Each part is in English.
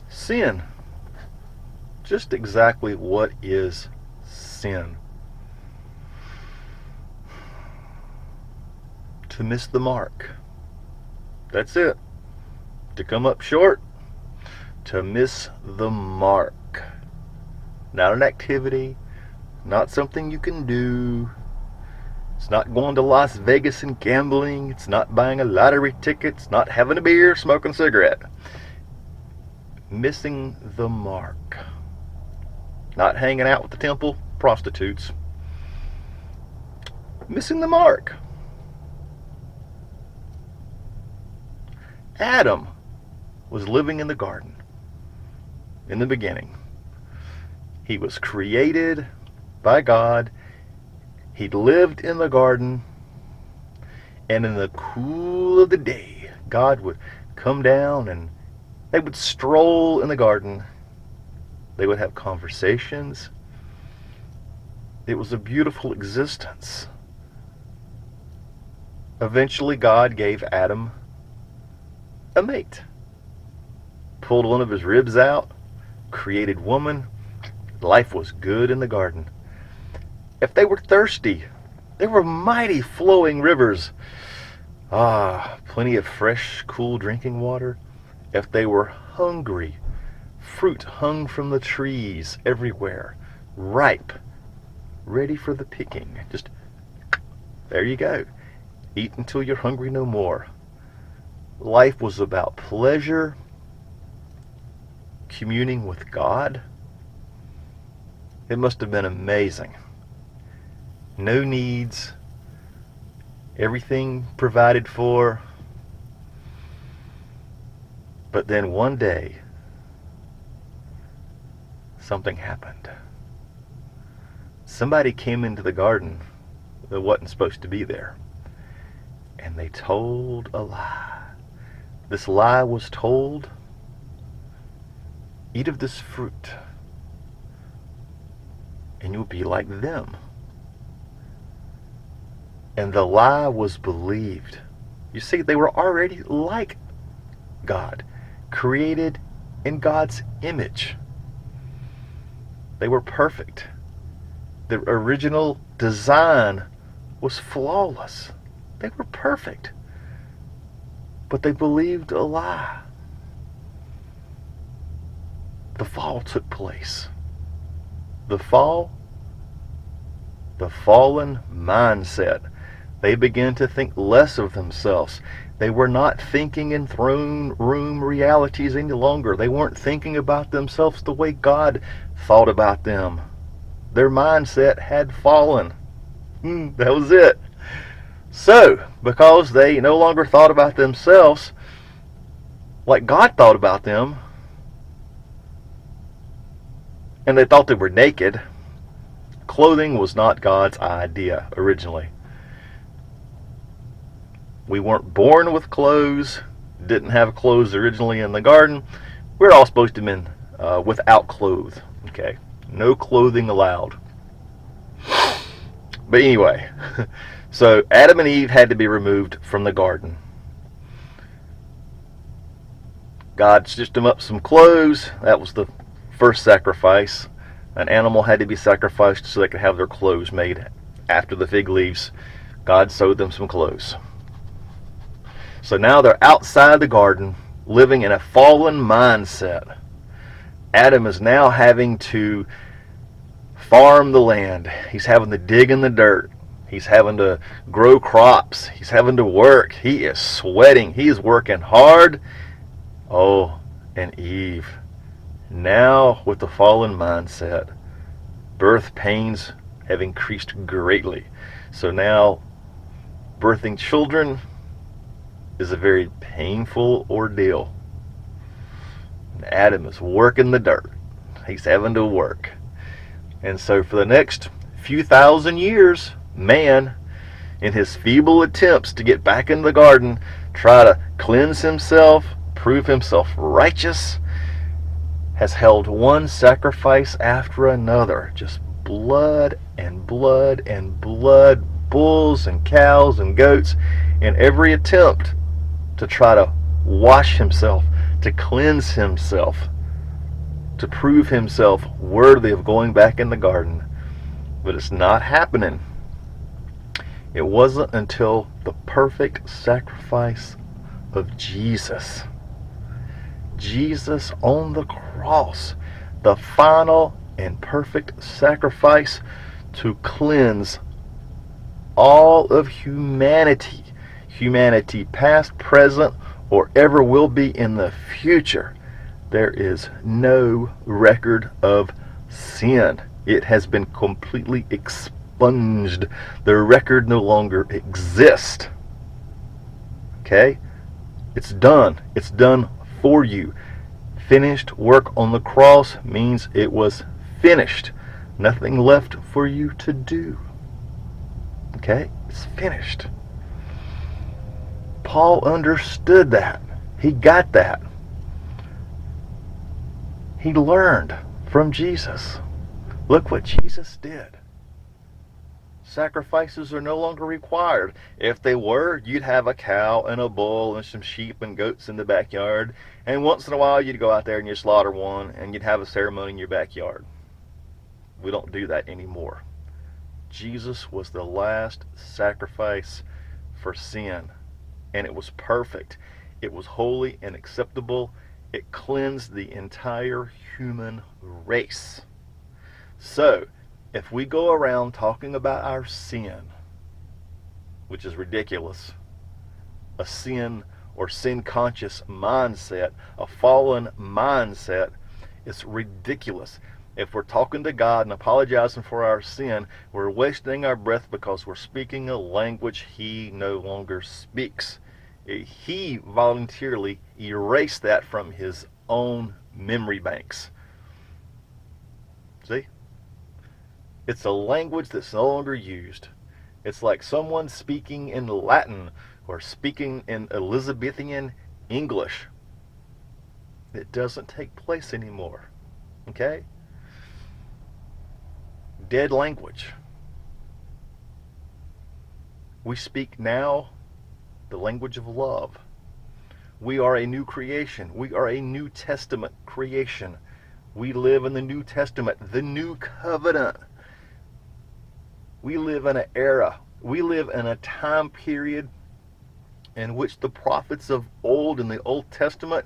Sin. Just exactly what is sin? To miss the mark. That's it. To come up short. To miss the mark. Not an activity. Not something you can do. It's not going to Las Vegas and gambling. It's not buying a lottery ticket. It's not having a beer, smoking a cigarette. Missing the mark. Not hanging out with the temple prostitutes. Missing the mark. Adam was living in the garden in the beginning. He was created by God. He'd lived in the garden, and in the cool of the day, God would come down and they would stroll in the garden. They would have conversations. It was a beautiful existence. Eventually, God gave Adam a mate. Pulled one of his ribs out, created woman. Life was good in the garden. If they were thirsty, there were mighty flowing rivers. Plenty of fresh, cool drinking water. If they were hungry, fruit hung from the trees everywhere, ripe, ready for the picking. Just, there you go. Eat until you're hungry no more. Life was about pleasure, communing with God. It must have been amazing. No needs, everything provided for. But then one day, something happened. Somebody came into the garden that wasn't supposed to be there. And they told a lie. This lie was told, eat of this fruit, and you'll be like them. And the lie was believed. You see, they were already like God, created in God's image. They were perfect. The original design was flawless. They were perfect. But they believed a lie. The fall took place. The fall, the fallen mindset. They began to think less of themselves. They were not thinking in throne room realities any longer. They weren't thinking about themselves the way God thought about them. Their mindset had fallen. That was it. So, because they no longer thought about themselves like God thought about them, and they thought they were naked, clothing was not God's idea originally. We weren't born with clothes, didn't have clothes originally in the garden. We're all supposed to have been without clothes. Okay, no clothing allowed. But anyway, so Adam and Eve had to be removed from the garden. God stitched them up some clothes. That was the first sacrifice. An animal had to be sacrificed so they could have their clothes made. After the fig leaves, God sewed them some clothes. So now they're outside the garden, living in a fallen mindset. Adam is now having to farm the land. He's having to dig in the dirt. He's having to grow crops. He's having to work. He is sweating. He is working hard. Oh, and Eve, now with the fallen mindset, birth pains have increased greatly. So now birthing children is a very painful ordeal. Adam is working the dirt. He's having to work. And so for the next few thousand years, man, in his feeble attempts to get back in the garden, try to cleanse himself, prove himself righteous, has held one sacrifice after another. Just blood and blood and blood, bulls and cows and goats, in every attempt to try to wash himself, to cleanse himself to prove himself worthy of going back in the garden. But it's not happening. It wasn't until the perfect sacrifice of Jesus. Jesus on the cross, the final and perfect sacrifice to cleanse all of humanity. Humanity past, present, or ever will be in the future. There is no record of sin. It has been completely expunged. The record no longer exists. Okay? It's done. It's done for you. Finished work on the cross means it was finished. Nothing left for you to do. Okay? It's finished. Paul understood that. He got that. He learned from Jesus. Look what Jesus did. Sacrifices are no longer required. If they were, you'd have a cow and a bull and some sheep and goats in the backyard. And once in a while, you'd go out there and you'd slaughter one and you'd have a ceremony in your backyard. We don't do that anymore. Jesus was the last sacrifice for sin. And it was perfect. It was holy and acceptable. It cleansed the entire human race. So, if we go around talking about our sin, which is ridiculous, a sin or sin-conscious mindset, a fallen mindset, it's ridiculous. If we're talking to God and apologizing for our sin, we're wasting our breath because we're speaking a language He no longer speaks. He voluntarily erased that from His own memory banks. See? It's a language that's no longer used. It's like someone speaking in Latin or speaking in Elizabethan English. It doesn't take place anymore. Okay? Dead language. We speak now the language of love. We are a new creation. We are a New Testament creation. We live in the New Testament, the New Covenant. We live in an era. We live in a time period in which the prophets of old in the Old Testament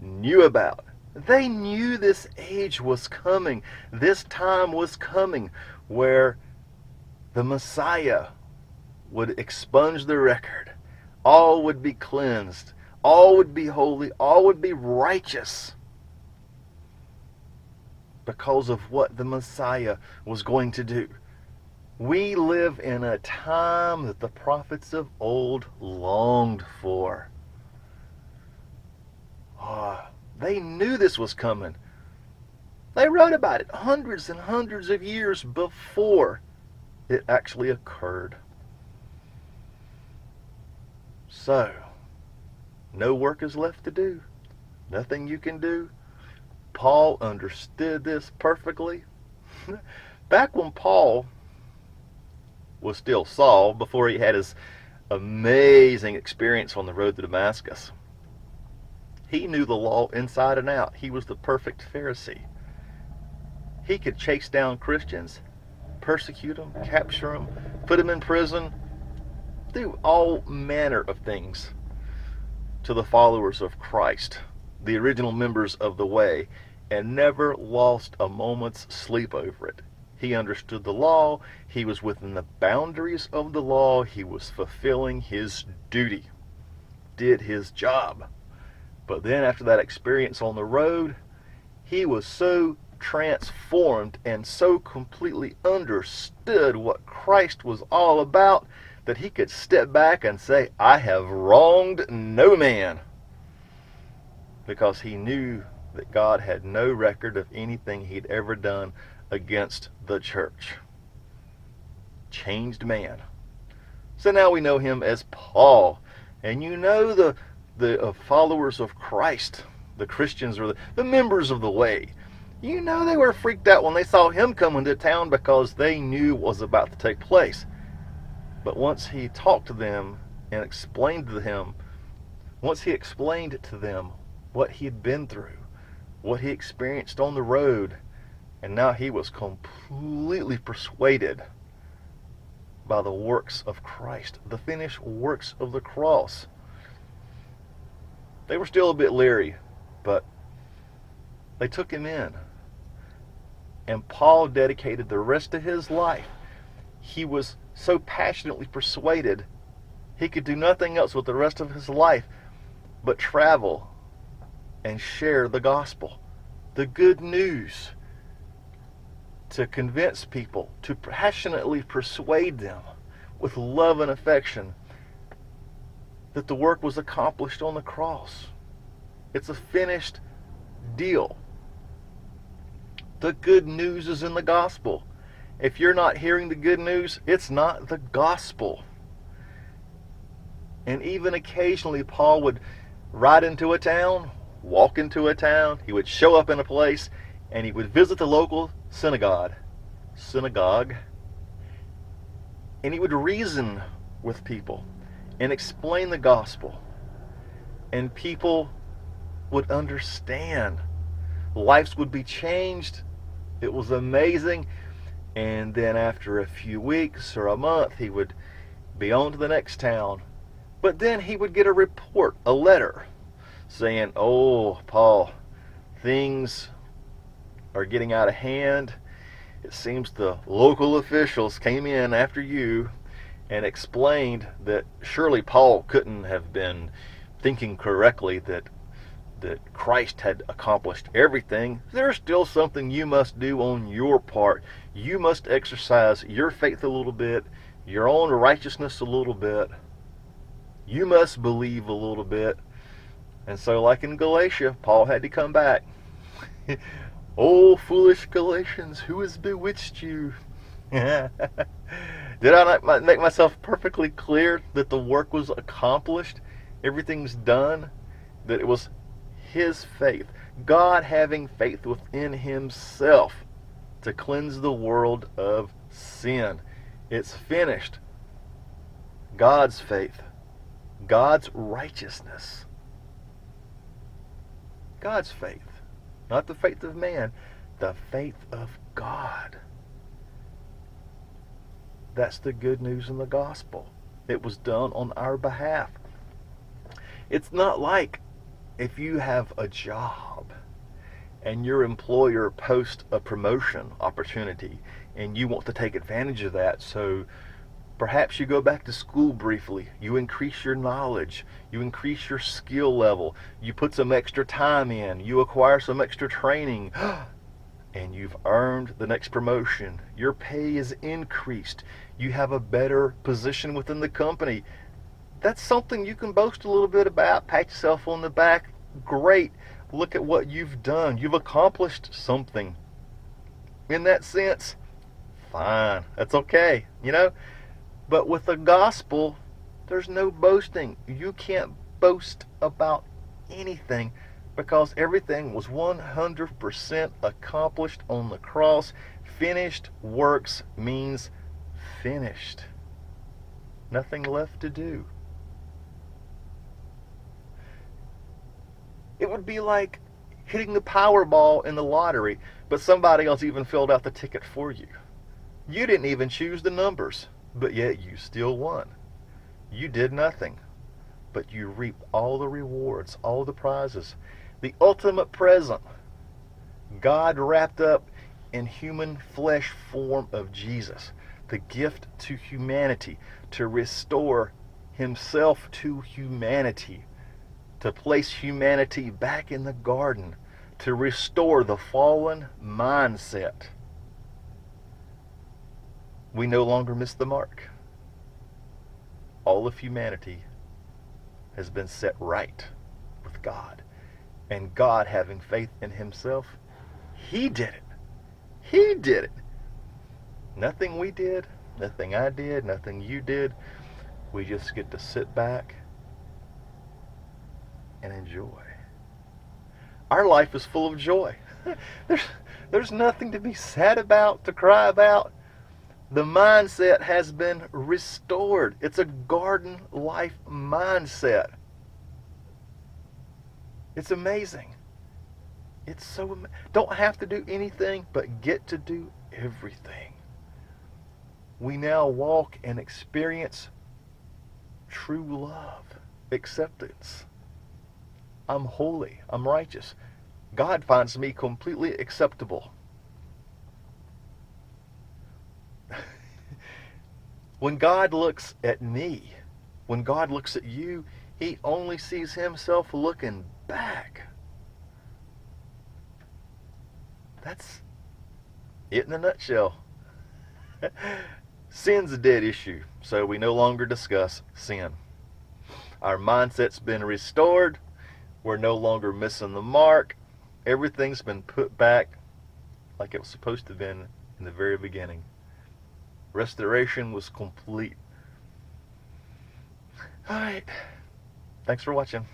knew about. They knew this age was coming. This time was coming where the Messiah would expunge the record. All would be cleansed. All would be holy. All would be righteous because of what the Messiah was going to do. We live in a time that the prophets of old longed for. They knew this was coming. They wrote about it hundreds and hundreds of years before it actually occurred. So, no work is left to do. Nothing you can do. Paul understood this perfectly. Back when Paul was still Saul, before he had his amazing experience on the road to Damascus, he knew the law inside and out. He was the perfect Pharisee. He could chase down Christians, persecute them, capture them, put them in prison, do all manner of things to the followers of Christ, the original members of the way, and never lost a moment's sleep over it. He understood the law. He was within the boundaries of the law. He was fulfilling his duty, did his job. But then after that experience on the road, he was so transformed and so completely understood what Christ was all about that he could step back and say, I have wronged no man. Because he knew that God had no record of anything he'd ever done against the church. Changed man. So now we know him as Paul. And you know the followers of Christ, the Christians or the members of the way. You know they were freaked out when they saw him coming to town because they knew what was about to take place. But once he talked to them and explained to them what he had been through, what he experienced on the road, and now he was completely persuaded by the works of Christ, the finished works of the cross. They were still a bit leery, but they took him in. And Paul dedicated the rest of his life. He was so passionately persuaded he could do nothing else with the rest of his life but travel and share the gospel, the good news, to convince people, to passionately persuade them with love and affection that the work was accomplished on the cross. It's a finished deal. The good news is in the gospel. If you're not hearing the good news, it's not the gospel. And even occasionally, Paul would ride into a town, walk into a town, he would show up in a place, and he would visit the local synagogue, and he would reason with people and explain the gospel. And people would understand. Lives would be changed. It was amazing. And then after a few weeks or a month, he would be on to the next town. But then he would get a report, a letter, saying, "Oh, Paul, things are getting out of hand. It seems the local officials came in after you and explained that surely Paul couldn't have been thinking correctly that Christ had accomplished everything. There's still something you must do on your part. You must exercise your faith a little bit, your own righteousness a little bit. You must believe a little bit." And so, like in Galatia, Paul had to come back. "Oh, foolish Galatians, who has bewitched you?" Did I not make myself perfectly clear that the work was accomplished? Everything's done? That it was his faith, God having faith within himself to cleanse the world of sin. It's finished. God's faith, God's righteousness, God's faith. Not the faith of man, the faith of God. That's the good news in the gospel. It was done on our behalf. It's not like if you have a job and your employer posts a promotion opportunity and you want to take advantage of that, so perhaps you go back to school briefly, you increase your knowledge, you increase your skill level, you put some extra time in, you acquire some extra training, and you've earned the next promotion. Your pay is increased. You have a better position within the company. That's something you can boast a little bit about, pat yourself on the back. Great, look at what you've done. You've accomplished something. In that sense, fine, that's okay, But with the gospel, there's no boasting. You can't boast about anything because everything was 100% accomplished on the cross. Finished works means finished. Nothing left to do. It would be like hitting the Powerball in the lottery, but somebody else even filled out the ticket for you. You didn't even choose the numbers, but yet you still won. You did nothing, but you reaped all the rewards, all the prizes. The ultimate present, God wrapped up in human flesh form of Jesus, the gift to humanity, to restore himself to humanity, to place humanity back in the garden, to restore the fallen mindset. We no longer miss the mark. All of humanity has been set right with God. And God, having faith in himself, he did it. He did it. Nothing we did, nothing I did, nothing you did. We just get to sit back and enjoy. Our life is full of joy. There's nothing to be sad about, to cry about. The mindset has been restored. It's a garden life mindset. It's amazing. It's so, don't have to do anything, but get to do everything. We now walk and experience true love, acceptance. I'm holy. I'm righteous. God finds me completely acceptable. When God looks at me, when God looks at you, he only sees himself looking back. That's it in a nutshell. Sin's a dead issue, so we no longer discuss sin. Our mindset's been restored. We're no longer missing the mark. Everything's been put back like it was supposed to have been in the very beginning. Restoration was complete. Alright. Thanks for watching.